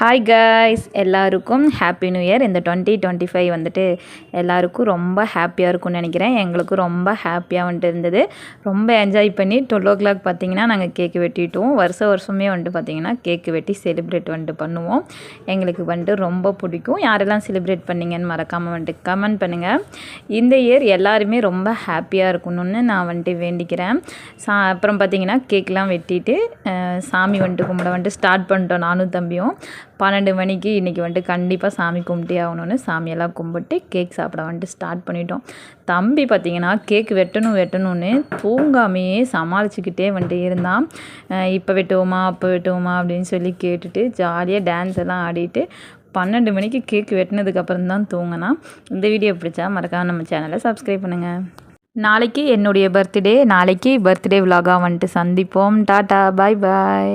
Hi guys, எல்லாருக்கும் happy new year. இந்த 2025 வந்துட்டு எல்லாருக்கும் ரொம்ப ஹாப்பியாக இருக்கும்னு நினைக்கிறேன். எங்களுக்கும் ரொம்ப ஹாப்பியாக வந்துட்டு இருந்தது. ரொம்ப என்ஜாய் பண்ணி 12 o'clock பார்த்திங்கன்னா நாங்கள் கேக்கு வெட்டிட்டோம். வருஷமே வந்துட்டு பார்த்திங்கன்னா கேக்கு வெட்டி செலிப்ரேட் வந்துட்டு பண்ணுவோம். எங்களுக்கு வந்துட்டு ரொம்ப பிடிக்கும். யாரெல்லாம் செலிப்ரேட் பண்ணிங்கன்னு மறக்காமல் வந்துட்டு கமெண்ட் பண்ணுங்கள். இந்த இயர் எல்லாருமே ரொம்ப ஹாப்பியாக இருக்கணும்னு நான் வந்துட்டு வேண்டிக்கிறேன். அப்புறம் பார்த்திங்கன்னா கேக்லாம் வெட்டிட்டு சாமி வந்துட்டு கும்பிட வந்துட்டு ஸ்டார்ட் பண்ணிட்டோம். நானும் தம்பியும் 12 மணிக்கு இன்றைக்கி வந்துட்டு கண்டிப்பாக சாமி கும்பிட்டே ஆகணும்னு சாமியெல்லாம் கும்பிட்டு கேக் சாப்பிட வந்துட்டு ஸ்டார்ட் பண்ணிட்டோம். தம்பி பார்த்திங்கன்னா கேக் வெட்டணும்னு தூங்காமையே சமாளிச்சுக்கிட்டே வந்துட்டு இருந்தான். இப்போ வெட்டுவோமா அப்போ வெட்டுவோமா அப்படின்னு சொல்லி கேட்டுட்டு ஜாலியாக டான்ஸ் எல்லாம் ஆடிட்டு 12 மணிக்கு கேக் வெட்டினதுக்கப்புறம் தான் தூங்கினான். இந்த வீடியோ பிடிச்சா மறக்காம நம்ம சேனலை சப்ஸ்கிரைப் பண்ணுங்கள். நாளைக்கு என்னுடைய பர்த்டே. நாளைக்கு பர்த்டே விலாகாக வந்துட்டு சந்திப்போம். டாட்டா, பாய் பாய்.